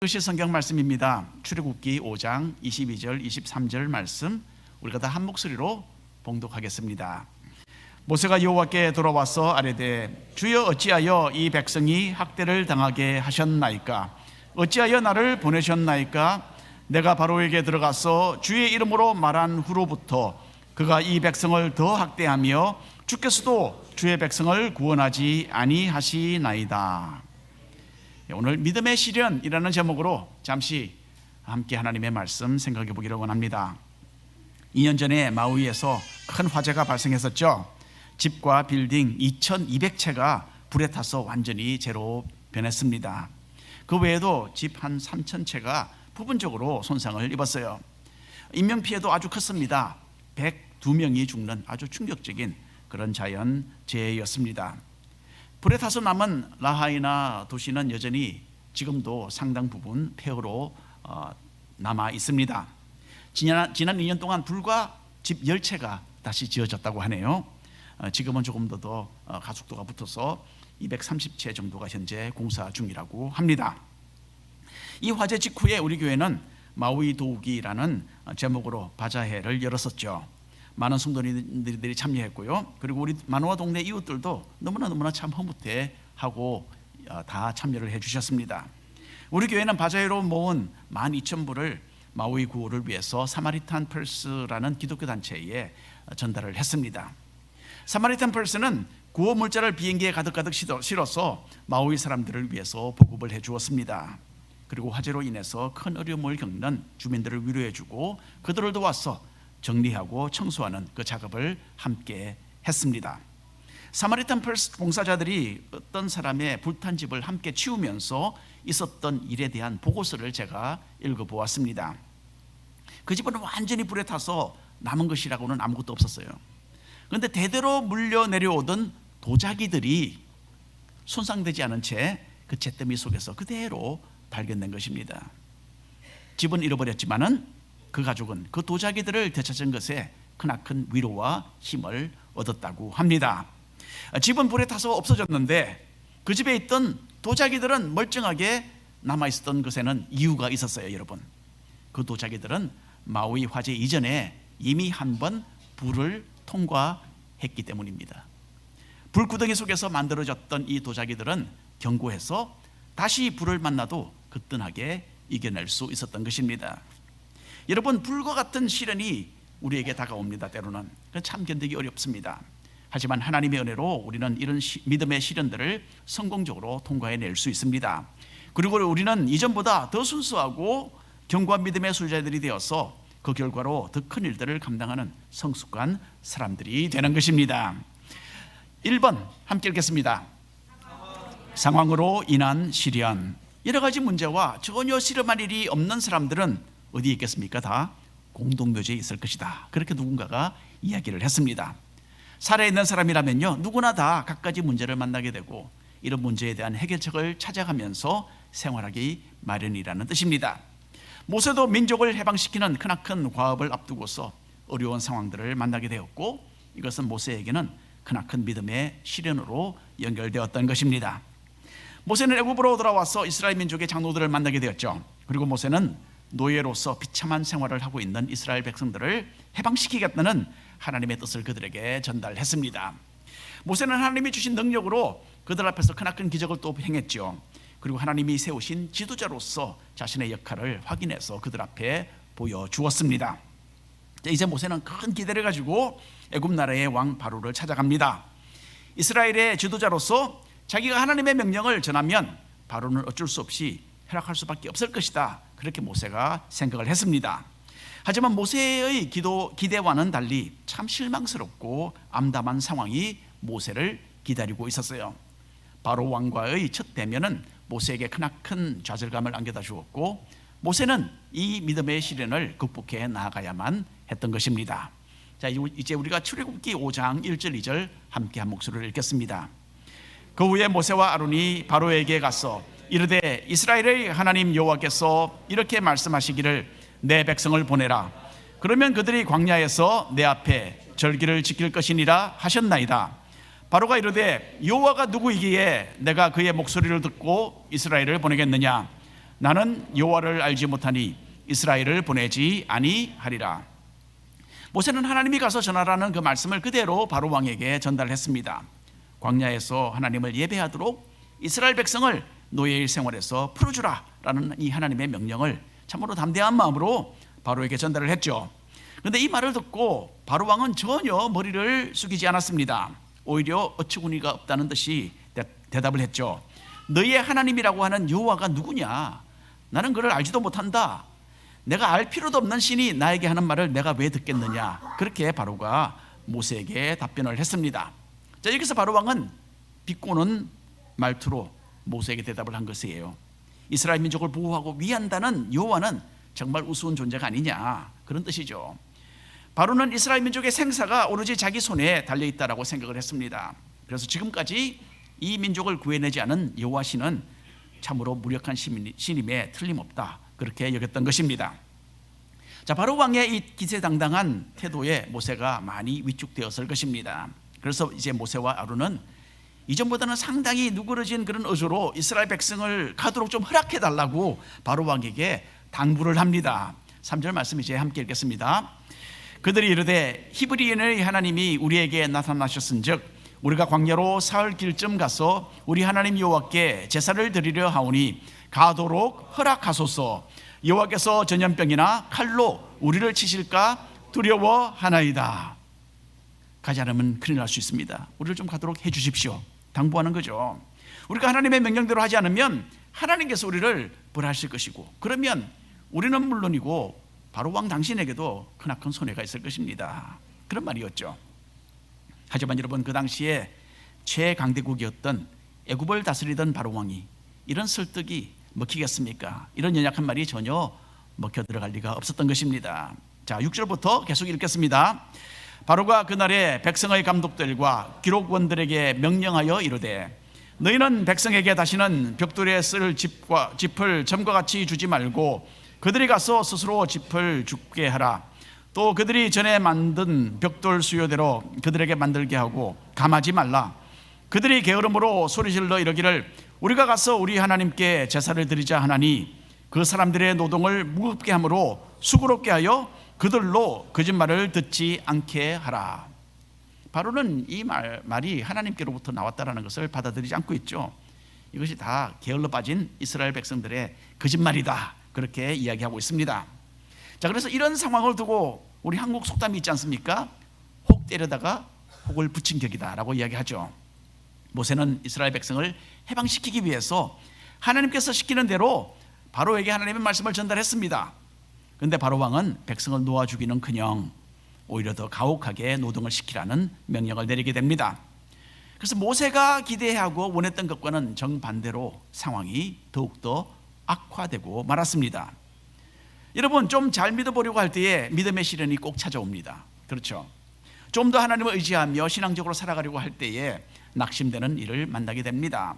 그것이 성경 말씀입니다. 출애굽기 5장 22절 23절 말씀 우리가 다 한 목소리로 봉독하겠습니다. 모세가 여호와께 돌아와서 아뢰되 주여 어찌하여 이 백성이 학대를 당하게 하셨나이까? 어찌하여 나를 보내셨나이까? 내가 바로에게 들어가서 주의 이름으로 말한 후로부터 그가 이 백성을 더 학대하며 주께서도 주의 백성을 구원하지 아니하시나이다. 오늘 믿음의 시련이라는 제목으로 잠시 함께 하나님의 말씀 생각해 보기를 원합니다. 2년 전에 마우이에서 큰 화재가 발생했었죠. 집과 빌딩 2200채가 불에 타서 완전히 재로 변했습니다. 그 외에도 집 한 3000채가 부분적으로 손상을 입었어요. 인명피해도 아주 컸습니다. 102명이 죽는 아주 충격적인 그런 자연재해였습니다. 불에 타서 남은 라하이나 도시는 여전히 지금도 상당 부분 폐허로 남아 있습니다. 지난 2년 동안 불과 집 10채가 다시 지어졌다고 하네요. 지금은 조금 더 가속도가 붙어서 230채 정도가 현재 공사 중이라고 합니다. 이 화재 직후에 우리 교회는 마우이 도우기라는 제목으로 바자회를 열었었죠. 많은 성도님들이 참여했고요. 그리고 우리 마누아 동네 이웃들도 너무나 참 흐뭇해하고 다 참여를 해주셨습니다. 우리 교회는 바자회로 모은 12,000불을 마우이 구호를 위해서 사마리탄 펄스라는 기독교 단체에 전달을 했습니다. 사마리탄 펄스는 구호 물자를 비행기에 가득 실어서 마우이 사람들을 위해서 보급을 해주었습니다. 그리고 화재로 인해서 큰 어려움을 겪는 주민들을 위로해주고 그들을 도와서 정리하고 청소하는 그 작업을 함께 했습니다. 사마리탄 펄스 봉사자들이 어떤 사람의 불탄 집을 함께 치우면서 있었던 일에 대한 보고서를 제가 읽어보았습니다. 그 집은 완전히 불에 타서 남은 것이라고는 아무것도 없었어요. 그런데 대대로 물려 내려오던 도자기들이 손상되지 않은 채 그 잿더미 속에서 그대로 발견된 것입니다. 집은 잃어버렸지만은 그 가족은 그 도자기들을 되찾은 것에 크나큰 위로와 힘을 얻었다고 합니다. 집은 불에 타서 없어졌는데 그 집에 있던 도자기들은 멀쩡하게 남아있었던 것에는 이유가 있었어요. 여러분, 그 도자기들은 마우이 화재 이전에 이미 한 번 불을 통과했기 때문입니다. 불구덩이 속에서 만들어졌던 이 도자기들은 견고해서 다시 불을 만나도 거뜬하게 이겨낼 수 있었던 것입니다. 여러분, 불과 같은 시련이 우리에게 다가옵니다. 때로는 참 견디기 어렵습니다. 하지만 하나님의 은혜로 우리는 이런 믿음의 시련들을 성공적으로 통과해낼 수 있습니다. 그리고 우리는 이전보다 더 순수하고 견고한 믿음의 소유자들이 되어서 그 결과로 더 큰 일들을 감당하는 성숙한 사람들이 되는 것입니다. 1번 함께 읽겠습니다. 상황으로 인한 시련. 여러 가지 문제와 전혀 실험할 일이 없는 사람들은 어디에 있겠습니까? 다 공동묘지에 있을 것이다. 그렇게 누군가가 이야기를 했습니다. 살아있는 사람이라면요, 누구나 다 갖가지 문제를 만나게 되고 이런 문제에 대한 해결책을 찾아가면서 생활하기 마련이라는 뜻입니다. 모세도 민족을 해방시키는 크나큰 과업을 앞두고서 어려운 상황들을 만나게 되었고 이것은 모세에게는 크나큰 믿음의 시련으로 연결되었던 것입니다. 모세는 애굽으로 돌아와서 이스라엘 민족의 장로들을 만나게 되었죠. 그리고 모세는 노예로서 비참한 생활을 하고 있는 이스라엘 백성들을 해방시키겠다는 하나님의 뜻을 그들에게 전달했습니다. 모세는 하나님이 주신 능력으로 그들 앞에서 크나큰 기적을 또 행했죠. 그리고 하나님이 세우신 지도자로서 자신의 역할을 확인해서 그들 앞에 보여주었습니다. 이제 모세는 큰 기대를 가지고 애굽 나라의 왕 바로를 찾아갑니다. 이스라엘의 지도자로서 자기가 하나님의 명령을 전하면 바로는 어쩔 수 없이 허락할 수밖에 없을 것이다. 그렇게 모세가 생각을 했습니다. 하지만 모세의 기대와는 달리 참 실망스럽고 암담한 상황이 모세를 기다리고 있었어요. 바로 왕과의 첫 대면은 모세에게 크나큰 좌절감을 안겨다 주었고 모세는 이 믿음의 시련을 극복해 나아가야만 했던 것입니다. 자, 이제 우리가 출애굽기 5장 1절 2절 함께 한 목소리를 읽겠습니다. 그 후에 모세와 아론이 바로에게 가서 이르되 이스라엘의 하나님 여호와께서 이렇게 말씀하시기를 내 백성을 보내라. 그러면 그들이 광야에서 내 앞에 절기를 지킬 것이니라 하셨나이다. 바로가 이르되 여호와가 누구이기에 내가 그의 목소리를 듣고 이스라엘을 보내겠느냐. 나는 여호와를 알지 못하니 이스라엘을 보내지 아니하리라. 모세는 하나님이 가서 전하라는 그 말씀을 그대로 바로 왕에게 전달했습니다. 광야에서 하나님을 예배하도록 이스라엘 백성을 노예의 생활에서 풀어주라라는 이 하나님의 명령을 참으로 담대한 마음으로 바로에게 전달을 했죠. 그런데 이 말을 듣고 바로 왕은 전혀 머리를 숙이지 않았습니다. 오히려 어처구니가 없다는 듯이 대답을 했죠. 너희의 하나님이라고 하는 여호와가 누구냐? 나는 그를 알지도 못한다. 내가 알 필요도 없는 신이 나에게 하는 말을 내가 왜 듣겠느냐? 그렇게 바로가 모세에게 답변을 했습니다. 자, 여기서 바로 왕은 비꼬는 말투로 모세에게 대답을 한 것이에요. 이스라엘 민족을 보호하고 위한다는 여호와는 정말 우스운 존재가 아니냐, 그런 뜻이죠. 바로는 이스라엘 민족의 생사가 오로지 자기 손에 달려있다라고 생각을 했습니다. 그래서 지금까지 이 민족을 구해내지 않은 여호와 신은 참으로 무력한 신임에 틀림없다, 그렇게 여겼던 것입니다. 자, 바로 왕의 이 기세당당한 태도에 모세가 많이 위축되었을 것입니다. 그래서 이제 모세와 아론은 이전보다는 상당히 누그러진 그런 어조로 이스라엘 백성을 가도록 좀 허락해 달라고 바로 왕에게 당부를 합니다. 3절 말씀 이제 함께 읽겠습니다. 그들이 이르되 히브리인의 하나님이 우리에게 나타나셨은즉 우리가 광야로 사흘 길쯤 가서 우리 하나님 여호와께 제사를 드리려 하오니 가도록 허락하소서. 여호와께서 전염병이나 칼로 우리를 치실까 두려워하나이다. 가지 않으면 큰일 날 수 있습니다. 우리를 좀 가도록 해 주십시오, 당부하는 거죠. 우리가 하나님의 명령대로 하지 않으면 하나님께서 우리를 벌하실 것이고, 그러면 우리는 물론이고 바로 왕 당신에게도 크나큰 손해가 있을 것입니다. 그런 말이었죠. 하지만 여러분, 그 당시에 최강대국이었던 애굽을 다스리던 바로 왕이 이런 설득이 먹히겠습니까? 이런 연약한 말이 전혀 먹혀 들어갈 리가 없었던 것입니다. 자, 6절부터 계속 읽겠습니다. 바로가 그날에 백성의 감독들과 기록원들에게 명령하여 이르되 너희는 백성에게 다시는 벽돌에 쓸 짚을 점과 같이 주지 말고 그들이 가서 스스로 짚을 줍게 하라. 또 그들이 전에 만든 벽돌 수요대로 그들에게 만들게 하고 감하지 말라. 그들이 게으름으로 소리질러 이르기를 우리가 가서 우리 하나님께 제사를 드리자 하나니 그 사람들의 노동을 무겁게 함으로 수고롭게 하여 그들로 거짓말을 듣지 않게 하라. 바로는 이 말이 하나님께로부터 나왔다는 것을 받아들이지 않고 있죠. 이것이 다 게을러 빠진 이스라엘 백성들의 거짓말이다, 그렇게 이야기하고 있습니다. 자, 그래서 이런 상황을 두고 우리 한국 속담이 있지 않습니까? 혹 때려다가 혹을 붙인 격이다 라고 이야기하죠. 모세는 이스라엘 백성을 해방시키기 위해서 하나님께서 시키는 대로 바로에게 하나님의 말씀을 전달했습니다. 그런데 바로 왕은 백성을 놓아 주기는커녕 오히려 더 가혹하게 노동을 시키라는 명령을 내리게 됩니다. 그래서 모세가 기대하고 원했던 것과는 정반대로 상황이 더욱더 악화되고 말았습니다. 여러분, 좀 잘 믿어보려고 할 때에 믿음의 시련이 꼭 찾아옵니다. 그렇죠? 좀 더 하나님을 의지하며 신앙적으로 살아가려고 할 때에 낙심되는 일을 만나게 됩니다.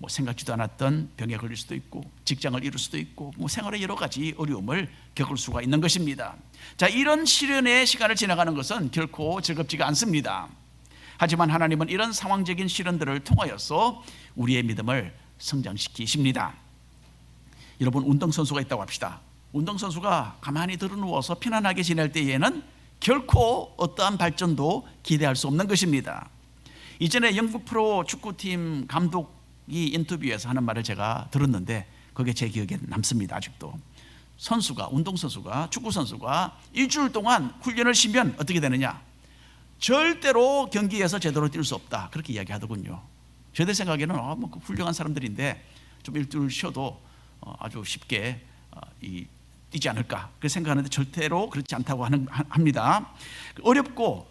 생각지도 않았던 병에 걸릴 수도 있고 직장을 잃을 수도 있고 생활의 여러 가지 어려움을 겪을 수가 있는 것입니다. 자, 이런 시련의 시간을 지나가는 것은 결코 즐겁지가 않습니다. 하지만 하나님은 이런 상황적인 시련들을 통하여서 우리의 믿음을 성장시키십니다. 여러분, 운동선수가 있다고 합시다. 운동선수가 가만히 들어누워서 편안하게 지낼 때에는 결코 어떠한 발전도 기대할 수 없는 것입니다. 이전에 영국 프로 축구팀 감독이 인터뷰에서 하는 말을 제가 들었는데 그게 제 기억에 남습니다. 아직도. 운동선수가, 축구선수가 일주일 동안 훈련을 쉬면 어떻게 되느냐? 절대로 경기에서 제대로 뛸 수 없다, 그렇게 이야기하더군요. 저들 생각에는 훌륭한 사람들인데 좀 일주일 쉬어도 아주 쉽게 뛰지 않을까, 그렇게 생각하는데 절대로 그렇지 않다고 합니다. 어렵고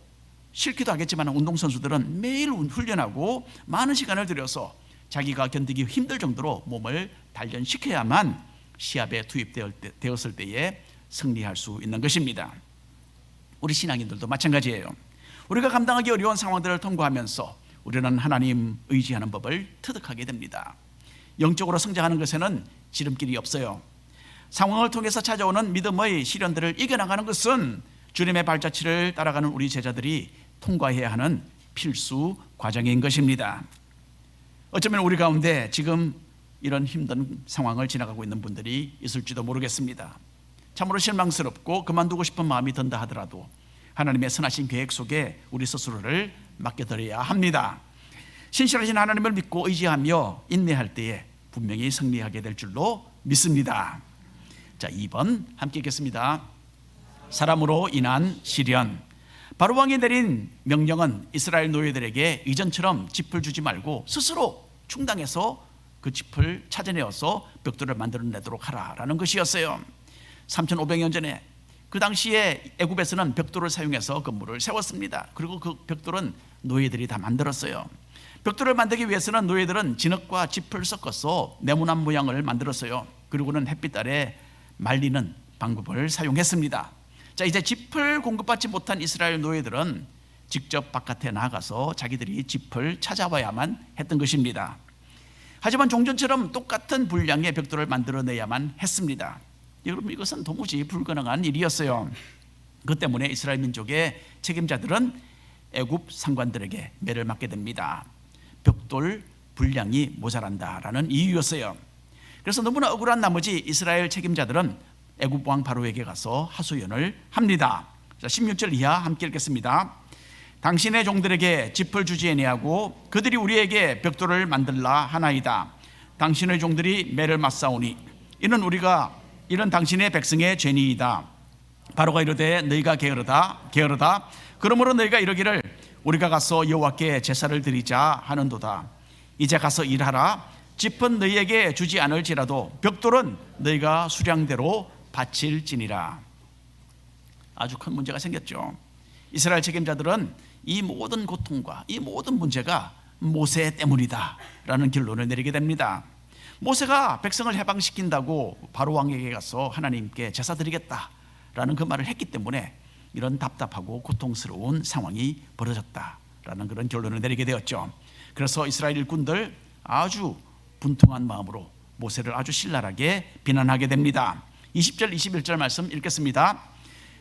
싫기도 하겠지만 운동선수들은 매일 훈련하고 많은 시간을 들여서 자기가 견디기 힘들 정도로 몸을 단련시켜야만 시합에 투입되었을 때에 승리할 수 있는 것입니다. 우리 신앙인들도 마찬가지예요. 우리가 감당하기 어려운 상황들을 통과하면서 우리는 하나님 의지하는 법을 터득하게 됩니다. 영적으로 성장하는 것에는 지름길이 없어요. 상황을 통해서 찾아오는 믿음의 시련들을 이겨나가는 것은 주님의 발자취를 따라가는 우리 제자들이 통과해야 하는 필수 과정인 것입니다. 어쩌면 우리 가운데 지금 이런 힘든 상황을 지나가고 있는 분들이 있을지도 모르겠습니다. 참으로 실망스럽고 그만두고 싶은 마음이 든다 하더라도 하나님의 선하신 계획 속에 우리 스스로를 맡겨드려야 합니다. 신실하신 하나님을 믿고 의지하며 인내할 때에 분명히 승리하게 될 줄로 믿습니다. 자, 2번 함께 읽겠습니다. 사람으로 인한 시련. 바로 왕이 내린 명령은 이스라엘 노예들에게 이전처럼 짚을 주지 말고 스스로 충당해서 그 짚을 찾아내어서 벽돌을 만들어내도록 하라라는 것이었어요. 3500년 전에 그 당시에 애굽에서는 벽돌을 사용해서 건물을 세웠습니다. 그리고 그 벽돌은 노예들이 다 만들었어요. 벽돌을 만들기 위해서는 노예들은 진흙과 짚을 섞어서 네모난 모양을 만들었어요. 그리고는 햇빛 아래 말리는 방법을 사용했습니다. 자, 이제 짚을 공급받지 못한 이스라엘 노예들은 직접 바깥에 나가서 자기들이 짚을 찾아와야만 했던 것입니다. 하지만 종전처럼 똑같은 분량의 벽돌을 만들어내야만 했습니다. 여러분, 이것은 도무지 불가능한 일이었어요. 그 때문에 이스라엘 민족의 책임자들은 애굽 상관들에게 매를 맞게 됩니다. 벽돌 분량이 모자란다라는 이유였어요. 그래서 너무나 억울한 나머지 이스라엘 책임자들은 애굽 왕 바로에게 가서 하소연을 합니다. 자, 16절 이하 함께 읽겠습니다. 당신의 종들에게 짚을 주지 아니하고 그들이 우리에게 벽돌을 만들라 하나이다. 당신의 종들이 매를 맞사오니 이는 당신의 백성의 죄니이다. 바로가 이르되 너희가 게으르다. 그러므로 너희가 이르기를 우리가 가서 여호와께 제사를 드리자 하는도다. 이제 가서 일하라. 짚은 너희에게 주지 않을지라도 벽돌은 너희가 수량대로 바칠지니라. 아주 큰 문제가 생겼죠. 이스라엘 책임자들은 이 모든 고통과 이 모든 문제가 모세 때문이다 라는 결론을 내리게 됩니다. 모세가 백성을 해방시킨다고 바로 왕에게 가서 하나님께 제사 드리겠다라는 그 말을 했기 때문에 이런 답답하고 고통스러운 상황이 벌어졌다라는 그런 결론을 내리게 되었죠. 그래서 이스라엘 일꾼들 아주 분통한 마음으로 모세를 아주 신랄하게 비난하게 됩니다. 20절 21절 말씀 읽겠습니다.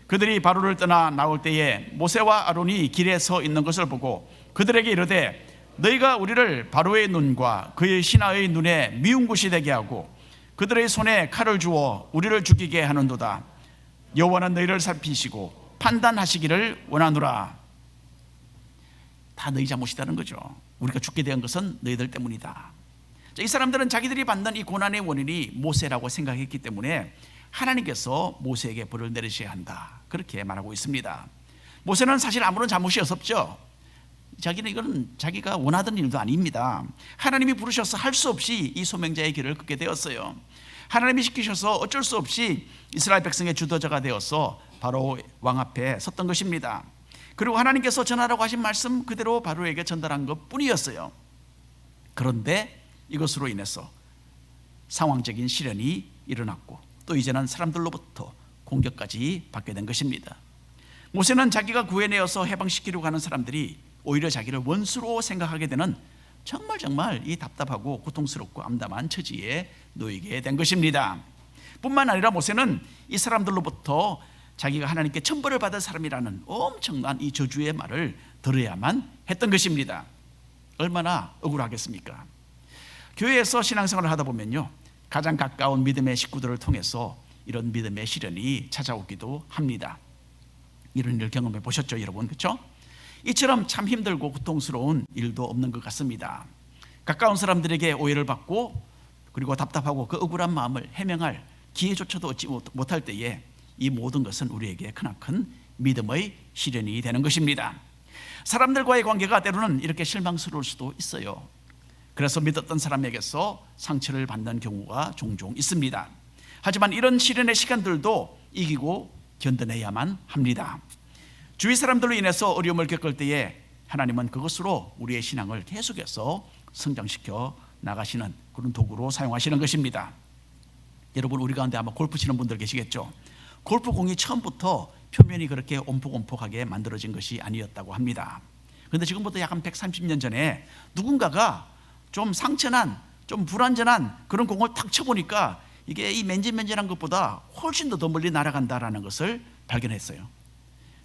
그들이 바로를 떠나 나올 때에 모세와 아론이 길에 서 있는 것을 보고 그들에게 이르되 너희가 우리를 바로의 눈과 그의 신하의 눈에 미운 곳이 되게 하고 그들의 손에 칼을 주어 우리를 죽이게 하는도다. 여호와는 너희를 살피시고 판단하시기를 원하노라. 다 너희 잘못이라는 거죠. 우리가 죽게 된 것은 너희들 때문이다. 자, 이 사람들은 자기들이 받는 이 고난의 원인이 모세라고 생각했기 때문에 하나님께서 모세에게 벌을 내리셔야 한다, 그렇게 말하고 있습니다. 모세는 사실 아무런 잘못이 없었죠. 자기는 이건 자기가 원하던 일도 아닙니다. 하나님이 부르셔서 할 수 없이 이 소명자의 길을 걷게 되었어요. 하나님이 시키셔서 어쩔 수 없이 이스라엘 백성의 주도자가 되어서 바로 왕 앞에 섰던 것입니다. 그리고 하나님께서 전하라고 하신 말씀 그대로 바로에게 전달한 것 뿐이었어요. 그런데 이것으로 인해서 상황적인 시련이 일어났고 또 이제는 사람들로부터 공격까지 받게 된 것입니다. 모세는 자기가 구해내어서 해방시키려고 하는 사람들이 오히려 자기를 원수로 생각하게 되는 정말 이 답답하고 고통스럽고 암담한 처지에 놓이게 된 것입니다. 뿐만 아니라 모세는 이 사람들로부터 자기가 하나님께 천벌을 받을 사람이라는 엄청난 이 저주의 말을 들어야만 했던 것입니다. 얼마나 억울하겠습니까? 교회에서 신앙생활을 하다 보면요, 가장 가까운 믿음의 식구들을 통해서 이런 믿음의 시련이 찾아오기도 합니다. 이런 일 경험해 보셨죠, 여러분? 그렇죠? 이처럼 참 힘들고 고통스러운 일도 없는 것 같습니다. 가까운 사람들에게 오해를 받고 그리고 답답하고 그 억울한 마음을 해명할 기회조차도 얻지 못할 때에 이 모든 것은 우리에게 크나큰 믿음의 시련이 되는 것입니다. 사람들과의 관계가 때로는 이렇게 실망스러울 수도 있어요. 그래서 믿었던 사람에게서 상처를 받는 경우가 종종 있습니다. 하지만 이런 시련의 시간들도 이기고 견뎌내야만 합니다. 주위 사람들로 인해서 어려움을 겪을 때에 하나님은 그것으로 우리의 신앙을 계속해서 성장시켜 나가시는 그런 도구로 사용하시는 것입니다. 여러분, 우리 가운데 아마 골프 치는 분들 계시겠죠? 골프공이 처음부터 표면이 그렇게 옴푹옴푹하게 만들어진 것이 아니었다고 합니다. 그런데 지금부터 약 한 130년 전에 누군가가 좀 상처난, 좀 불완전한 그런 공을 탁 쳐보니까 이게 이 맨질맨질한 것보다 훨씬 더 멀리 날아간다라는 것을 발견했어요.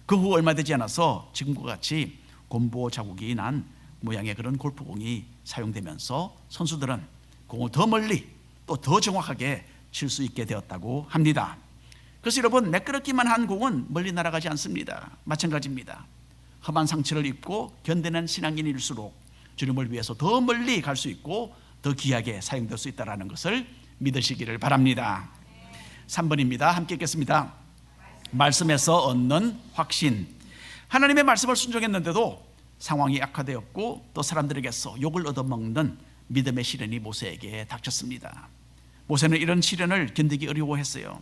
그 후 얼마 되지 않아서 지금과 같이 곰보 자국이 난 모양의 그런 골프공이 사용되면서 선수들은 공을 더 멀리 또 더 정확하게 칠 수 있게 되었다고 합니다. 그래서 여러분, 매끄럽기만 한 공은 멀리 날아가지 않습니다. 마찬가지입니다. 험한 상처를 입고 견디는 신앙인일수록 주님을 위해서 더 멀리 갈 수 있고 더 귀하게 사용될 수 있다는 것을 믿으시기를 바랍니다. 3번입니다. 함께 읽겠습니다. 말씀에서 얻는 확신. 하나님의 말씀을 순종했는데도 상황이 악화되었고 또 사람들에게서 욕을 얻어먹는 믿음의 시련이 모세에게 닥쳤습니다. 모세는 이런 시련을 견디기 어려워했어요.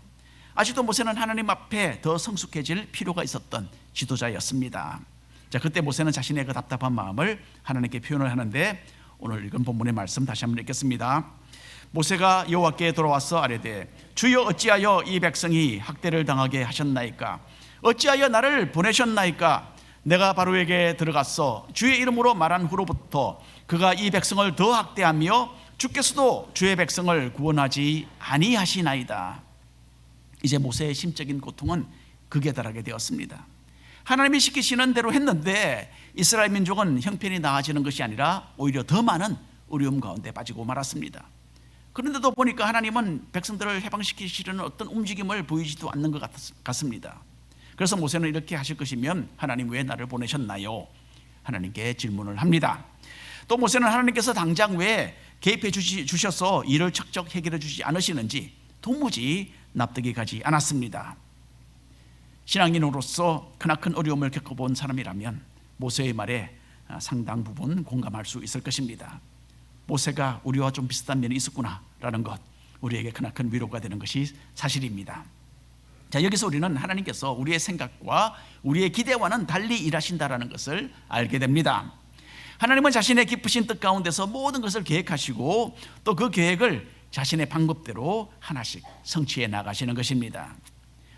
아직도 모세는 하나님 앞에 더 성숙해질 필요가 있었던 지도자였습니다. 자, 그때 모세는 자신의 그 답답한 마음을 하나님께 표현을 하는데, 오늘 읽은 본문의 말씀 다시 한번 읽겠습니다. 모세가 여호와께 돌아와서 아뢰되 주여 어찌하여 이 백성이 학대를 당하게 하셨나이까? 어찌하여 나를 보내셨나이까? 내가 바로에게 들어가서 주의 이름으로 말한 후로부터 그가 이 백성을 더 학대하며 주께서도 주의 백성을 구원하지 아니하시나이다. 이제 모세의 심적인 고통은 극에 달하게 되었습니다. 하나님이 시키시는 대로 했는데 이스라엘 민족은 형편이 나아지는 것이 아니라 오히려 더 많은 어려움 가운데 빠지고 말았습니다. 그런데도 보니까 하나님은 백성들을 해방시키시려는 어떤 움직임을 보이지도 않는 것 같습니다. 그래서 모세는 이렇게 하실 것이면 하나님 왜 나를 보내셨나요? 하나님께 질문을 합니다. 또 모세는 하나님께서 당장 왜 개입해 주셔서 일을 척척 해결해 주지 않으시는지 도무지 납득이 가지 않았습니다. 신앙인으로서 크나큰 어려움을 겪어본 사람이라면 모세의 말에 상당 부분 공감할 수 있을 것입니다. 모세가 우리와 좀 비슷한 면이 있었구나라는 것, 우리에게 크나큰 위로가 되는 것이 사실입니다. 자, 여기서 우리는 하나님께서 우리의 생각과 우리의 기대와는 달리 일하신다라는 것을 알게 됩니다. 하나님은 자신의 깊으신 뜻 가운데서 모든 것을 계획하시고 또 그 계획을 자신의 방법대로 하나씩 성취해 나가시는 것입니다.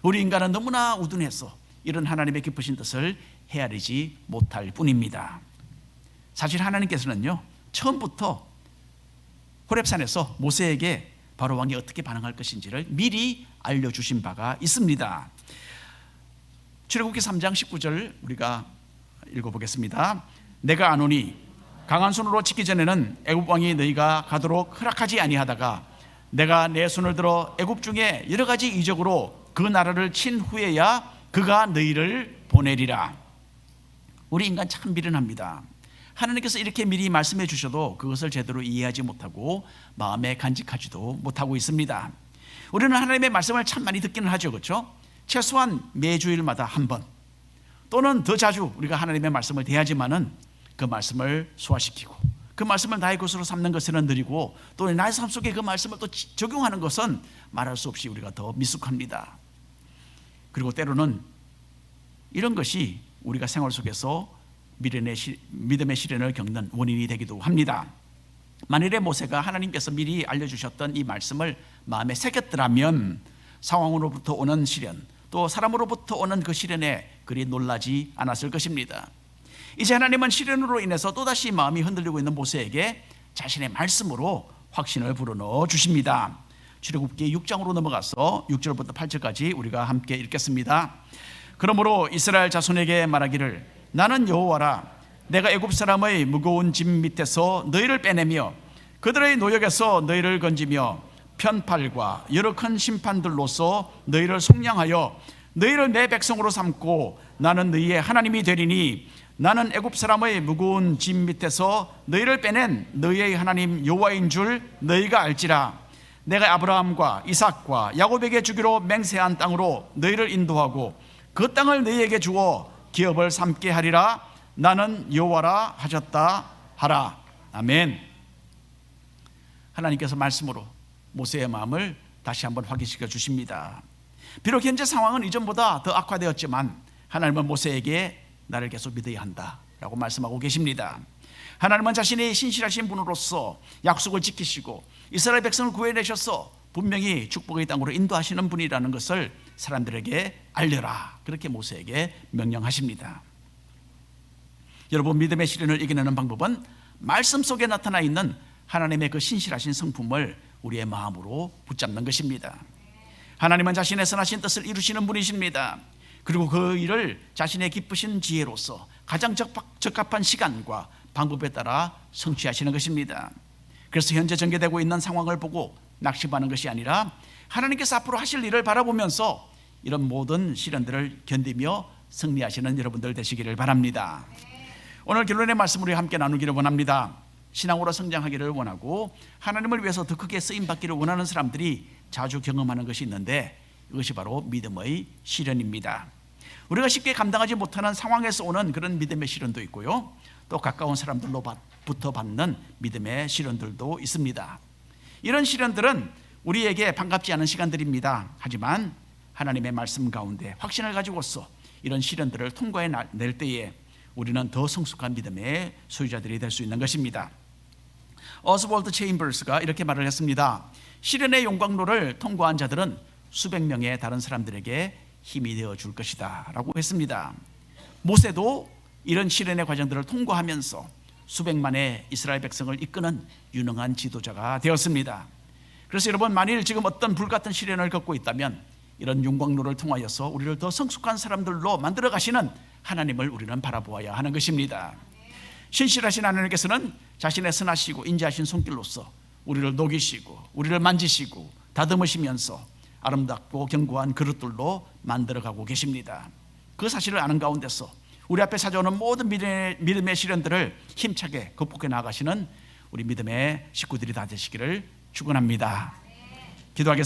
우리 인간은 너무나 우둔해서 이런 하나님의 깊으신 뜻을 헤아리지 못할 뿐입니다. 사실 하나님께서는요, 처음부터 호렙산에서 모세에게 바로 왕이 어떻게 반응할 것인지를 미리 알려주신 바가 있습니다. 출애굽기 3장 19절 우리가 읽어보겠습니다. 내가 아노니 강한 손으로 치기 전에는 애굽 왕이 너희가 가도록 허락하지 아니하다가 내가 내 손을 들어 애굽 중에 여러 가지 이적으로 그 나라를 친 후에야 그가 너희를 보내리라. 우리 인간 참 미련합니다. 하나님께서 이렇게 미리 말씀해 주셔도 그것을 제대로 이해하지 못하고 마음에 간직하지도 못하고 있습니다. 우리는 하나님의 말씀을 참 많이 듣기는 하죠, 그렇죠? 최소한 매주일마다 한 번 또는 더 자주 우리가 하나님의 말씀을 대하지만은 그 말씀을 소화시키고 그 말씀을 나의 것으로 삼는 것에는 느리고 또 나의 삶 속에 그 말씀을 또 적용하는 것은 말할 수 없이 우리가 더 미숙합니다. 그리고 때로는 이런 것이 우리가 생활 속에서 믿음의 시련을 겪는 원인이 되기도 합니다. 만일에 모세가 하나님께서 미리 알려주셨던 이 말씀을 마음에 새겼더라면 상황으로부터 오는 시련 또 사람으로부터 오는 그 시련에 그리 놀라지 않았을 것입니다. 이제 하나님은 시련으로 인해서 또다시 마음이 흔들리고 있는 모세에게 자신의 말씀으로 확신을 불어넣어 주십니다. 출애굽기 6장으로 넘어가서 6절부터 8절까지 우리가 함께 읽겠습니다. 그러므로 이스라엘 자손에게 말하기를 나는 여호와라. 내가 애굽 사람의 무거운 짐 밑에서 너희를 빼내며 그들의 노역에서 너희를 건지며 편팔과 여러 큰 심판들로서 너희를 속량하여 너희를 내 백성으로 삼고 나는 너희의 하나님이 되리니 나는 애굽 사람의 무거운 짐 밑에서 너희를 빼낸 너희의 하나님 여호와인 줄 너희가 알지라. 내가 아브라함과 이삭과 야곱에게 주기로 맹세한 땅으로 너희를 인도하고 그 땅을 너희에게 주어 기업을 삼게 하리라. 나는 여호와라 하셨다 하라. 아멘. 하나님께서 말씀으로 모세의 마음을 다시 한번 확인시켜 주십니다. 비록 현재 상황은 이전보다 더 악화되었지만 하나님은 모세에게 나를 계속 믿어야 한다라고 말씀하고 계십니다. 하나님은 자신의 신실하신 분으로서 약속을 지키시고 이스라엘 백성을 구해내셔서 분명히 축복의 땅으로 인도하시는 분이라는 것을 사람들에게 알려라, 그렇게 모세에게 명령하십니다. 여러분, 믿음의 시련을 이겨내는 방법은 말씀 속에 나타나 있는 하나님의 그 신실하신 성품을 우리의 마음으로 붙잡는 것입니다. 하나님은 자신의 선하신 뜻을 이루시는 분이십니다. 그리고 그 일을 자신의 기쁘신 지혜로서 가장 적합한 시간과 방법에 따라 성취하시는 것입니다. 그래서 현재 전개되고 있는 상황을 보고 낙심하는 것이 아니라 하나님께서 앞으로 하실 일을 바라보면서 이런 모든 시련들을 견디며 승리하시는 여러분들 되시기를 바랍니다. 오늘 결론의 말씀을 우리 함께 나누기를 원합니다. 신앙으로 성장하기를 원하고 하나님을 위해서 더 크게 쓰임받기를 원하는 사람들이 자주 경험하는 것이 있는데, 이것이 바로 믿음의 시련입니다. 우리가 쉽게 감당하지 못하는 상황에서 오는 그런 믿음의 시련도 있고요, 또 가까운 사람들로부터 받는 믿음의 시련들도 있습니다. 이런 시련들은 우리에게 반갑지 않은 시간들입니다. 하지만 하나님의 말씀 가운데 확신을 가지고서 이런 시련들을 통과해낼 때에 우리는 더 성숙한 믿음의 소유자들이 될 수 있는 것입니다. 오스월드 체인버스가 이렇게 말을 했습니다. 시련의 용광로를 통과한 자들은 수백 명의 다른 사람들에게 힘이 되어 줄 것이다 라고 했습니다. 모세도 이런 시련의 과정들을 통과하면서 수백만의 이스라엘 백성을 이끄는 유능한 지도자가 되었습니다. 그래서 여러분, 만일 지금 어떤 불같은 시련을 겪고 있다면 이런 용광로를 통하여서 우리를 더 성숙한 사람들로 만들어 가시는 하나님을 우리는 바라보아야 하는 것입니다. 신실하신 하나님께서는 자신의 선하시고 인자하신 손길로서 우리를 녹이시고 우리를 만지시고 다듬으시면서 아름답고 견고한 그릇들로 만들어가고 계십니다. 그 사실을 아는 가운데서 우리 앞에 찾아오는 모든 믿음의 시련들을 힘차게 극복해 나가시는 우리 믿음의 식구들이 다 되시기를 축원합니다. 기도하겠습니다.